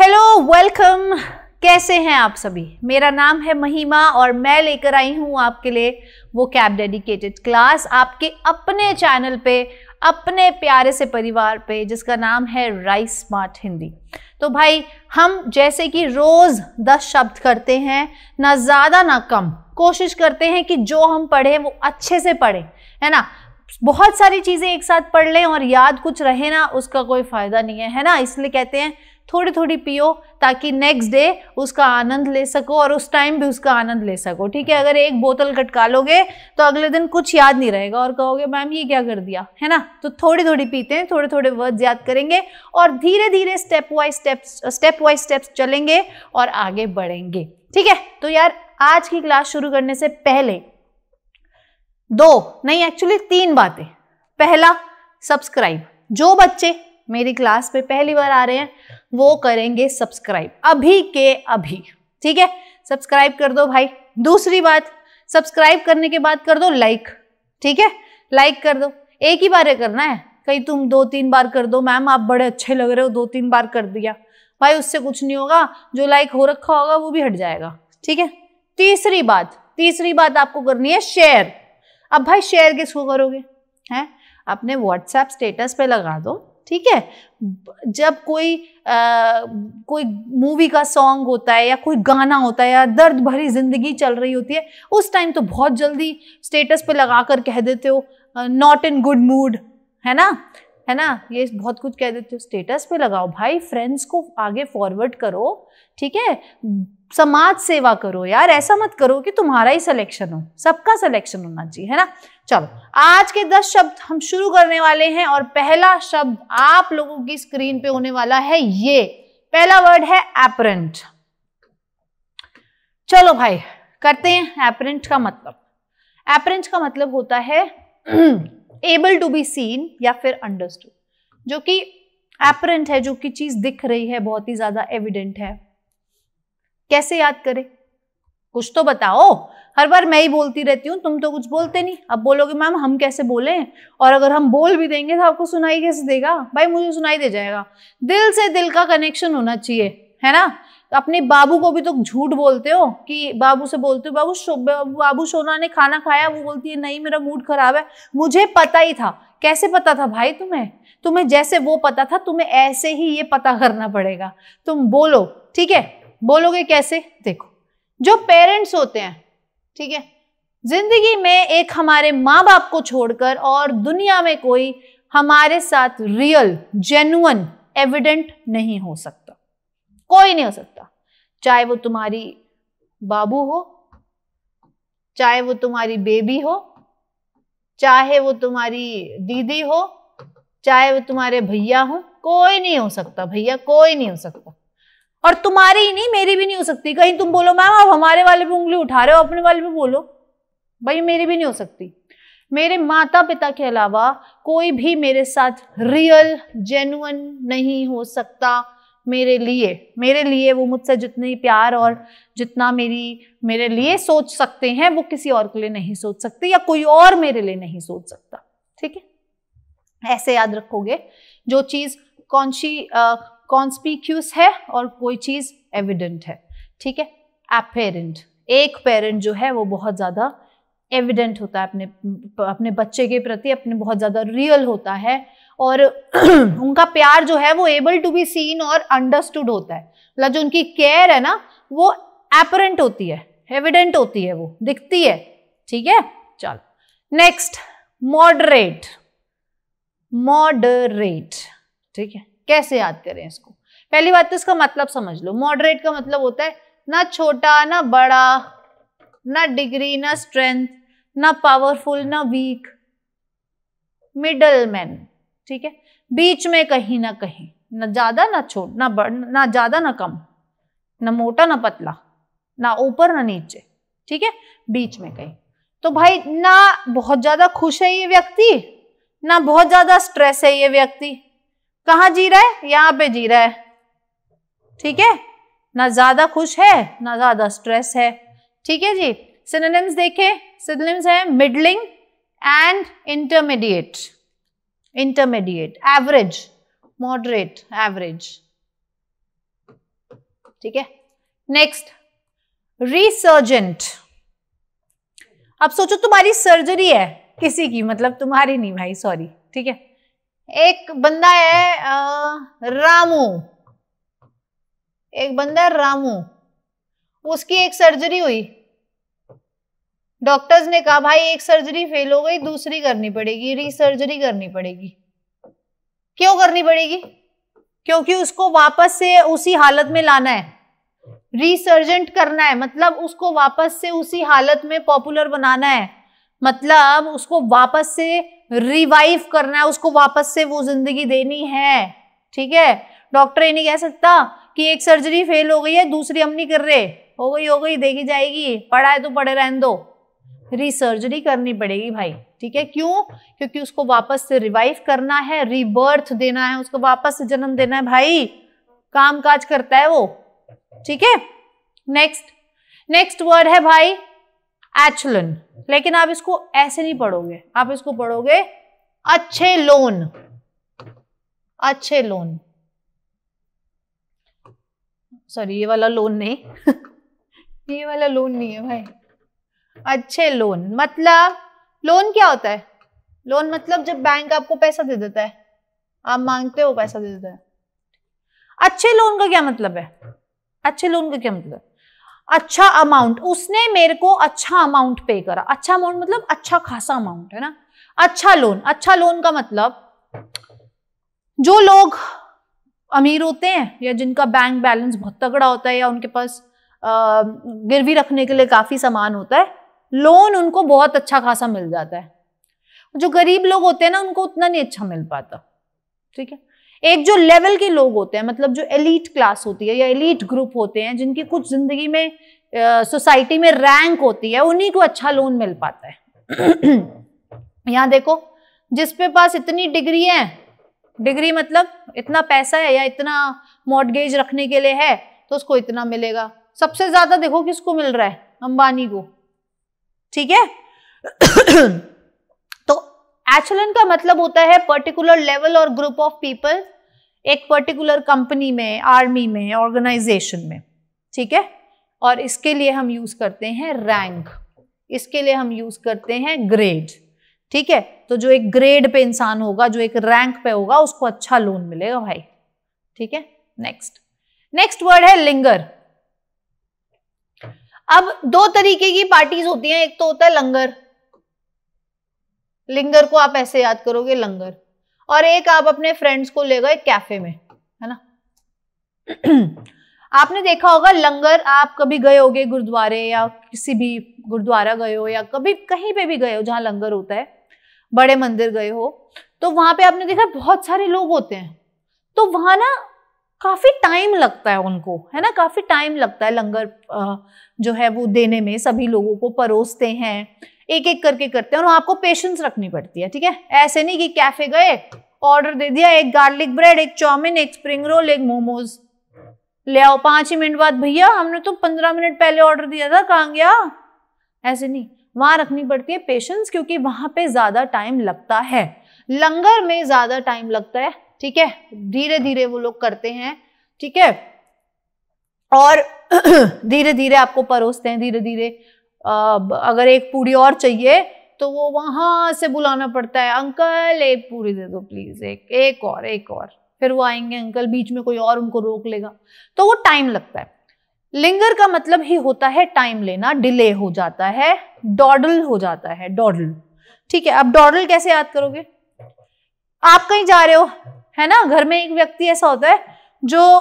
Hello, welcome. कैसे हैं आप सभी? मेरा नाम है महिमा और मैं लेकर आई हूं आपके लिए वो कैब डेडिकेटेड क्लास आपके अपने चैनल पे, अपने प्यारे से परिवार पे, जिसका नाम है राइस स्मार्ट हिंदी। तो भाई, हम जैसे कि रोज 10 शब्द करते हैं, ना ज्यादा ना कम, कोशिश करते हैं कि जो हम पढ़े वो अच्छे से पढ़े, है ना। बहुत सारी चीजें एक साथ पढ़ लें और याद कुछ रहे ना, उसका कोई फायदा नहीं है ना। इसलिए कहते हैं थोड़ी थोड़ी पियो ताकि नेक्स्ट डे उसका आनंद ले सको और उस टाइम भी उसका आनंद ले सको, ठीक है। अगर एक बोतल खटका लोगे तो अगले दिन कुछ याद नहीं रहेगा और कहोगे मैम ये क्या कर दिया, है ना। तो थोड़ी थोड़ी पीते हैं, थोड़े थोड़े वर्ड्स याद करेंगे और धीरे धीरे स्टेप वाइज स्टेप्स चलेंगे और आगे बढ़ेंगे, ठीक है। तो यार, आज की क्लास शुरू करने से पहले 3 बातें। पहला, सब्सक्राइब। जो बच्चे मेरी क्लास पे पहली बार आ रहे हैं वो करेंगे सब्सक्राइब अभी के अभी, ठीक है। सब्सक्राइब कर दो भाई। दूसरी बात, सब्सक्राइब करने के बाद कर दो लाइक, ठीक है। लाइक कर दो, एक ही बार करना है, कहीं तुम 2-3 बार कर दो, मैम आप बड़े अच्छे लग रहे हो 2-3 बार कर दिया, भाई उससे कुछ नहीं होगा, जो लाइक हो रखा होगा वो भी हट जाएगा, ठीक है। तीसरी बात आपको करनी है शेयर। अब भाई शेयर किसको करोगे, हैं? अपने व्हाट्सएप स्टेटस पे लगा दो, ठीक है। जब कोई मूवी का सॉन्ग होता है या कोई गाना होता है या दर्द भरी जिंदगी चल रही होती है, उस टाइम तो बहुत जल्दी स्टेटस पे लगा कर कह देते हो नॉट इन गुड मूड, है ना, ये बहुत कुछ कह देते हो। स्टेटस पे लगाओ भाई, फ्रेंड्स को आगे फॉरवर्ड करो, ठीक है। समाज सेवा करो यार, ऐसा मत करो कि तुम्हारा ही सिलेक्शन हो, सबका सिलेक्शन होना चाहिए, है ना। चलो, आज के 10 शब्द हम शुरू करने वाले हैं और पहला शब्द आप लोगों की स्क्रीन पे होने वाला है ये। पहला वर्ड है एपरेंट। चलो भाई, करते हैं एपरेंट का मतलब। एपरेंट का मतलब होता है एबल टू बी सीन या फिर अंडरस्टूड। जो कि एपरेंट है, जो कि चीज दिख रही है, बहुत ही ज्यादा एविडेंट है। कैसे याद करें, कुछ तो बताओ। हर बार मैं ही बोलती रहती हूँ, तुम तो कुछ बोलते नहीं। अब बोलोगे मैम हम कैसे बोलें, और अगर हम बोल भी देंगे तो आपको सुनाई कैसे देगा? भाई मुझे सुनाई दे जाएगा। दिल से दिल का कनेक्शन होना चाहिए, है ना। अपने बाबू को भी तो झूठ बोलते हो कि बाबू से बोलते हो बाबू सोना ने खाना खाया, वो बोलती है नहीं मेरा मूड खराब है। मुझे पता ही था। कैसे पता था भाई तुम्हें जैसे वो पता था, तुम्हें ऐसे ही ये पता करना पड़ेगा। तुम बोलो, ठीक है। बोलोगे कैसे? देखो, जो पेरेंट्स होते हैं, ठीक है, जिंदगी में एक हमारे माँ बाप को छोड़कर और दुनिया में कोई हमारे साथ रियल, जेन्युइन, एविडेंट नहीं हो सकता। कोई नहीं हो सकता। चाहे वो तुम्हारी बाबू हो, चाहे वो तुम्हारी बेबी हो, चाहे वो तुम्हारी दीदी हो, चाहे वो तुम्हारे भैया हो, कोई नहीं हो सकता भैया, कोई नहीं हो सकता। और तुम्हारी ही नहीं, मेरी भी नहीं हो सकती। कहीं तुम बोलो मैम आप हमारे वाले पे उंगली उठा रहे हो, अपने वाले पे बोलो। भाई मेरी भी नहीं हो सकती। मेरे माता पिता के अलावा कोई भी मेरे साथ रियल, जेन्युइन नहीं हो सकता। मेरे लिए वो मुझसे जितनी प्यार और जितना मेरे लिए सोच सकते हैं, वो किसी और के लिए नहीं सोच सकते, या कोई और मेरे लिए नहीं सोच सकता, ठीक है। ऐसे याद रखोगे। जो चीज कॉन्स्पिक्यूस है और कोई चीज एविडेंट है, ठीक है। एपेरेंट, एक पेरेंट जो है वो बहुत ज्यादा एविडेंट होता है अपने बच्चे के प्रति, अपने बहुत ज्यादा रियल होता है, और उनका प्यार जो है वो एबल टू बी सीन और अंडरस्टूड होता है। मतलब जो उनकी केयर है ना, वो एपरेंट होती है, एविडेंट होती है, वो दिखती है, ठीक है। चलो नेक्स्ट, मॉडरेट। ठीक है, कैसे याद करें इसको? पहली बात तो इसका मतलब समझ लो। मॉडरेट का मतलब होता है ना छोटा ना बड़ा, ना डिग्री ना स्ट्रेंथ, ना पावरफुल ना वीक, मिडल मैन, ठीक है। बीच में कहीं ना कहीं, ना ज्यादा ना छोट, ना ज्यादा ना कम, ना मोटा ना पतला, ना ऊपर ना नीचे, ठीक है, बीच में कहीं। तो भाई ना बहुत ज्यादा खुश है ये व्यक्ति, ना बहुत ज्यादा स्ट्रेस है ये व्यक्ति। कहाँ जी रहा है? यहाँ पे जी रहा है, ठीक है। ना ज्यादा खुश है ना ज्यादा स्ट्रेस है, ठीक है जी। सिनोनिम्स देखें, सिनोनिम्स है middling and intermediate, average, moderate, average, ठीक है। Next, resurgent. अब सोचो तुम्हारी सर्जरी है किसी की, मतलब तुम्हारी नहीं भाई, सॉरी, ठीक है। एक बंदा है रामू, एक बंदा है रामू, उसकी एक सर्जरी हुई, डॉक्टर्स ने कहा भाई एक सर्जरी फेल हो गई, दूसरी करनी पड़ेगी, रीसर्जरी करनी पड़ेगी। क्यों करनी पड़ेगी? क्योंकि उसको वापस से उसी हालत में लाना है, रिसर्जेंट करना है, मतलब उसको वापस से उसी हालत में पॉपुलर बनाना है, मतलब उसको वापस से रिवाइव करना है, उसको वापस से वो जिंदगी देनी है, ठीक है। डॉक्टर ये नहीं कह सकता कि एक सर्जरी फेल हो गई है, दूसरी हम नहीं कर रहे, हो गई देखी जाएगी, पड़ा है तो पड़े रहने दो, रिसर्जरी करनी पड़ेगी भाई, ठीक है। क्यों? क्योंकि उसको वापस से रिवाइव करना है, रीबर्थ देना है, उसको वापस से जन्म देना है भाई, काम काज करता है वो, ठीक है। नेक्स्ट वर्ड है भाई एचलन, लेकिन आप इसको ऐसे नहीं पढ़ोगे, आप इसको पढ़ोगे अच्छे लोन, अच्छे लोन, सॉरी ये वाला लोन नहीं ये वाला लोन नहीं है भाई, अच्छे लोन। मतलब लोन क्या होता है? लोन मतलब जब बैंक आपको पैसा दे देता है, आप मांगते हो पैसा दे देता है। अच्छे लोन का क्या मतलब है? अच्छे लोन का क्या मतलब? अच्छा अमाउंट, उसने मेरे को अच्छा अमाउंट पे करा, अच्छा अमाउंट मतलब अच्छा खासा अमाउंट है ना। अच्छा लोन का मतलब जो लोग अमीर होते हैं या जिनका बैंक बैलेंस बहुत तगड़ा होता है या उनके पास गिरवी रखने के लिए काफी सामान होता है, लोन उनको बहुत अच्छा खासा मिल जाता है। जो गरीब लोग होते हैं ना उनको उतना नहीं अच्छा मिल पाता, ठीक है। एक जो लेवल के लोग होते हैं, मतलब जो एलीट क्लास होती है या एलीट ग्रुप होते हैं, जिनकी कुछ जिंदगी में सोसाइटी में रैंक होती है, उन्हीं को अच्छा लोन मिल पाता है। यहाँ देखो, जिसपे पास इतनी डिग्री है, डिग्री मतलब इतना पैसा है या इतना मॉर्टगेज रखने के लिए है, तो उसको इतना मिलेगा। सबसे ज्यादा देखो किसको मिल रहा है? अंबानी को, ठीक है। तो एचलन का मतलब होता है पर्टिकुलर लेवल और ग्रुप ऑफ पीपल, एक पर्टिकुलर कंपनी में, आर्मी में, ऑर्गेनाइजेशन में, ठीक है। और इसके लिए हम यूज करते हैं रैंक, इसके लिए हम यूज करते हैं ग्रेड, ठीक है। तो जो एक ग्रेड पे इंसान होगा, जो एक रैंक पे होगा, उसको अच्छा लोन मिलेगा भाई, ठीक है। नेक्स्ट वर्ड है लिंगर। अब दो तरीके की पार्टीज होती हैं, एक तो होता है लंगर, लिंगर को आप ऐसे याद करोगे लंगर, और एक आप अपने फ्रेंड्स को ले गए कैफे में, है ना। आपने देखा होगा लंगर, आप कभी गए होगे गुरुद्वारे या किसी भी गुरुद्वारा गए हो या कभी कहीं पे भी गए हो जहां लंगर होता है, बड़े मंदिर गए हो, तो वहां पे आपने देखा बहुत सारे लोग होते हैं, तो वहां ना काफी टाइम लगता है उनको, है ना, काफी टाइम लगता है लंगर जो है वो देने में, सभी लोगों को परोसते हैं, एक एक करके करते हैं, और आपको पेशेंस रखनी पड़ती है, ठीक है। ऐसे नहीं कि कैफे गए, ऑर्डर दे दिया, एक गार्लिक ब्रेड, एक चाउमीन, एक स्प्रिंग रोल, एक मोमोज, ले आओ, 5 ही मिनट बाद, भैया हमने तो 15 मिनट पहले ऑर्डर दिया था, कहाँ गया? ऐसे नहीं, वहां रखनी पड़ती है पेशेंस, क्योंकि वहां पे ज्यादा टाइम लगता है, लंगर में ज्यादा टाइम लगता है, ठीक है। धीरे धीरे वो लोग करते हैं, ठीक है, और धीरे धीरे आपको परोसते हैं, धीरे धीरे। अगर एक पूरी और चाहिए तो वो वहां से बुलाना पड़ता है, अंकल एक पूरी दे दो प्लीज, एक और, फिर वो आएंगे अंकल, बीच में कोई और उनको रोक लेगा, तो वो टाइम लगता है। लिंगर का मतलब ही होता है टाइम लेना, डिले हो जाता है, डॉडल हो जाता है, डॉडल, ठीक है। अब डॉडल कैसे याद करोगे? आप कहीं जा रहे हो, है ना, घर में एक व्यक्ति ऐसा होता है जो,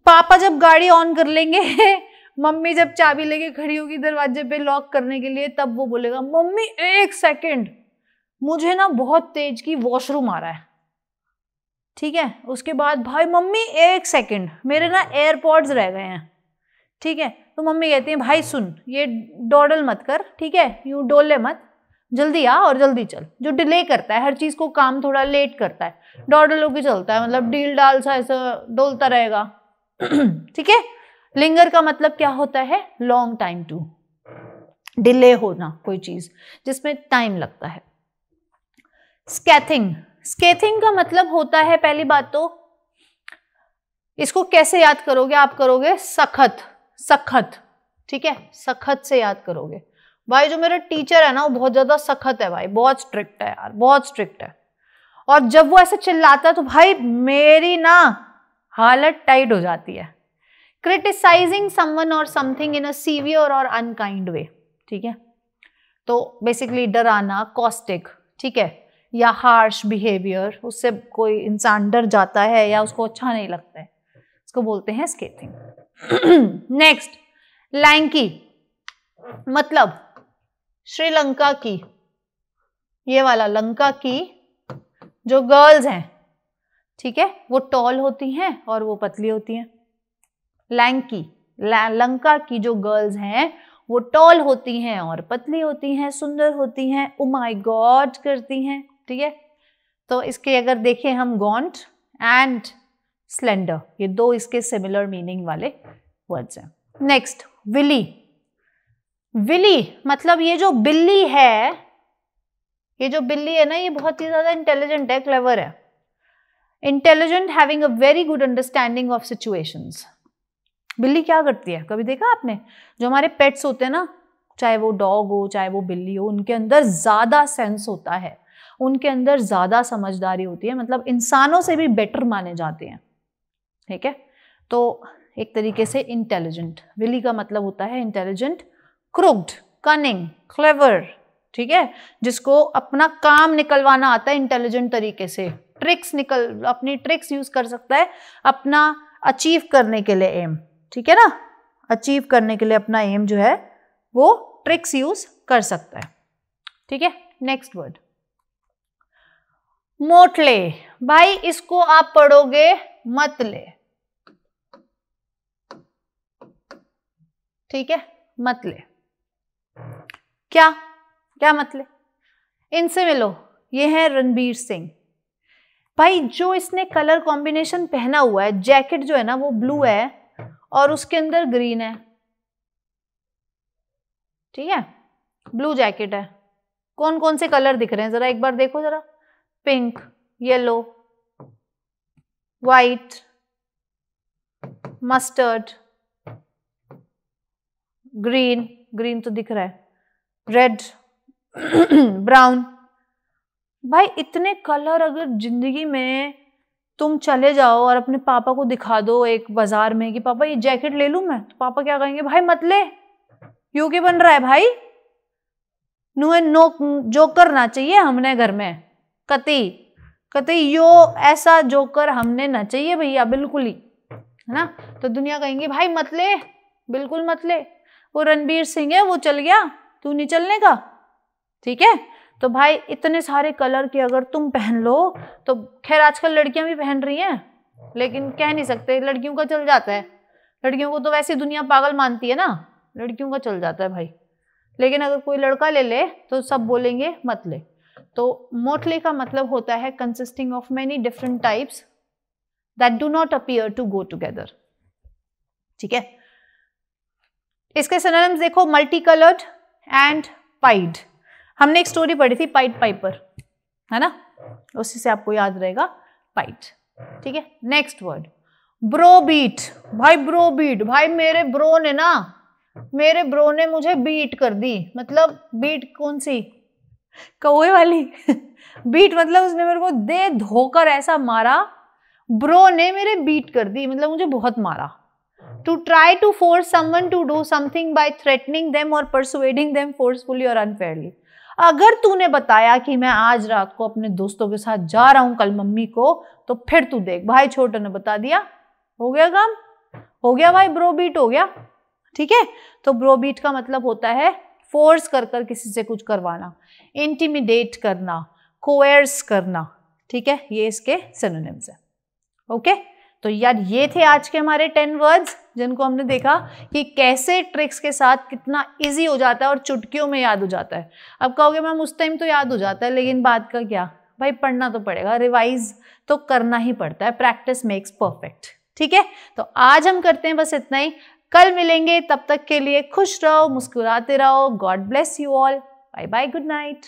पापा जब गाड़ी ऑन कर लेंगे मम्मी जब चाबी लेके खड़ी होगी दरवाजे पे लॉक करने के लिए, तब वो बोलेगा मम्मी 1 सेकेंड, मुझे ना बहुत तेज की वॉशरूम आ रहा है, ठीक है। उसके बाद भाई मम्मी 1 सेकेंड, मेरे ना एयरपॉड्स रह गए हैं, ठीक है। तो मम्मी कहती है भाई सुन, ये डॉडल मत कर, ठीक है, यूं डोले मत, जल्दी आ और जल्दी चल। जो डिले करता है, हर चीज को काम थोड़ा लेट करता है, डॉडल होके चलता है, मतलब डील डाल सा ऐसा डोलता रहेगा, ठीक है। लिंगर का मतलब क्या होता है? लॉन्ग टाइम टू, डिले होना, कोई चीज जिसमें टाइम लगता है। स्कैथिंग का मतलब होता है, पहली बात तो इसको कैसे याद करोगे? आप करोगे सखत, सखत, ठीक है, सखत से याद करोगे। भाई जो मेरा टीचर है ना वो बहुत ज्यादा सखत है भाई, बहुत स्ट्रिक्ट है यार, बहुत स्ट्रिक्ट है। और जब वो ऐसे चिल्लाता है तो भाई मेरी ना हालत टाइट हो जाती है। क्रिटिसाइजिंग समवन और समथिंग इन अ सीवियर और अनकाइंड वे, ठीक है, तो बेसिकली डराना, कॉस्टिक, ठीक है, या हार्श बिहेवियर, उससे कोई इंसान डर जाता है या उसको अच्छा नहीं लगता है, इसको बोलते हैं स्केथिंग। नेक्स्ट, लैंकी, मतलब श्रीलंका की, ये वाला लंका की जो गर्ल्स हैं, ठीक है, वो टॉल होती हैं और वो पतली होती हैं। लैंकी, लंका की जो गर्ल्स हैं वो टॉल होती हैं और पतली होती हैं, सुंदर होती हैं, ओ माय गॉड करती हैं, ठीक है। तो इसके अगर देखें हम गॉन्ट एंड स्लेंडर, ये दो इसके सिमिलर मीनिंग वाले वर्ड्स हैं। नेक्स्ट, विली, विली मतलब ये जो बिल्ली है, ये जो बिल्ली है ना ये बहुत ही ज्यादा इंटेलिजेंट है, क्लेवर है। Intelligent, having a very good understanding of situations. बिल्ली क्या करती है, कभी देखा आपने? जो हमारे पेट्स होते हैं ना, चाहे वो डॉग हो चाहे वो बिल्ली हो, उनके अंदर ज्यादा सेंस होता है, उनके अंदर ज्यादा समझदारी होती है, मतलब इंसानों से भी बेटर माने जाते हैं, ठीक है। तो एक तरीके से इंटेलिजेंट, बिल्ली का मतलब होता है इंटेलिजेंट, क्रुक्ड, कनिंग, क्लेवर, ठीक है, जिसको अपना काम निकलवाना आता है इंटेलिजेंट तरीके से, ट्रिक्स अपनी ट्रिक्स यूज कर सकता है अपना अचीव करने के लिए एम, ठीक है ना, अचीव करने के लिए अपना एम जो है वो ट्रिक्स यूज कर सकता है, ठीक है। नेक्स्ट वर्ड, मोटले, भाई इसको आप पढ़ोगे मतले, ठीक है, मतले, क्या क्या मतले? इनसे मिलो, ये है रणबीर सिंह। भाई जो इसने कलर कॉम्बिनेशन पहना हुआ है, जैकेट जो है ना वो ब्लू है और उसके अंदर ग्रीन है, ठीक है, ब्लू जैकेट है। कौन कौन से कलर दिख रहे हैं जरा एक बार देखो जरा, pink, yellow, white, mustard, green, green तो दिख रहा है, रेड, ब्राउन। भाई इतने कलर अगर जिंदगी में तुम चले जाओ और अपने पापा को दिखा दो एक बाजार में कि पापा ये जैकेट ले लूं मैं, तो पापा क्या कहेंगे? भाई मत ले, यू के बन रहा है भाई, नो जोकर ना चाहिए हमने घर में, कती कती यो ऐसा जोकर हमने ना चाहिए भैया, बिल्कुल ही, है ना। तो दुनिया कहेंगे भाई मत ले, बिल्कुल मत ले, वो रणबीर सिंह है वो चल गया, तू नहीं चलने का, ठीक है। तो भाई इतने सारे कलर के अगर तुम पहन लो तो, खैर आजकल लड़कियां भी पहन रही हैं, लेकिन कह नहीं सकते, लड़कियों का चल जाता है, लड़कियों को तो वैसे दुनिया पागल मानती है ना, लड़कियों का चल जाता है भाई, लेकिन अगर कोई लड़का ले ले तो सब बोलेंगे मत ले। तो मोटले का मतलब होता है consisting of many different types that do not appear to go together, ठीक है। इसके सिनोनिम्स देखो, मल्टी कलर्ड एंड पाइड। हमने एक स्टोरी पढ़ी थी पाइड पाइपर, है ना, उसी से आपको याद रहेगा पाइड, ठीक है। नेक्स्ट वर्ड, ब्रो बीट, भाई ब्रो बीट, भाई मेरे ब्रो ने मुझे बीट कर दी, मतलब बीट कौन सी, कौवे वाली बीट मतलब उसने मेरे को दे धोकर ऐसा मारा, ब्रो ने मेरे बीट कर दी मतलब मुझे बहुत मारा। To try to force someone to do something by threatening them or persuading them forcefully or unfairly. अगर तूने बताया कि मैं आज रात को अपने दोस्तों के साथ जा रहा हूं कल मम्मी को, तो फिर तू देख भाई छोटे ने बता दिया, हो गया काम, हो गया भाई, ब्रो बीट हो गया, ठीक है। तो ब्रो बीट का मतलब होता है फोर्स कर कर किसी से कुछ करवाना, इंटिमिडेट करना, कोएर्स करना, ठीक है, ये इसके सिनोनिम्स है, ओके। तो यार ये थे आज के हमारे 10 वर्ड्स जिनको हमने देखा कि कैसे ट्रिक्स के साथ कितना इजी हो जाता है और चुटकियों में याद हो जाता है। अब कहोगे मैम उस टाइम तो याद हो जाता है, लेकिन बात का क्या भाई, पढ़ना तो पड़ेगा, रिवाइज तो करना ही पड़ता है, प्रैक्टिस मेक्स परफेक्ट, ठीक है। तो आज हम करते हैं बस इतना ही, कल मिलेंगे, तब तक के लिए खुश रहो, मुस्कुराते रहो, God bless you all, bye bye, good night.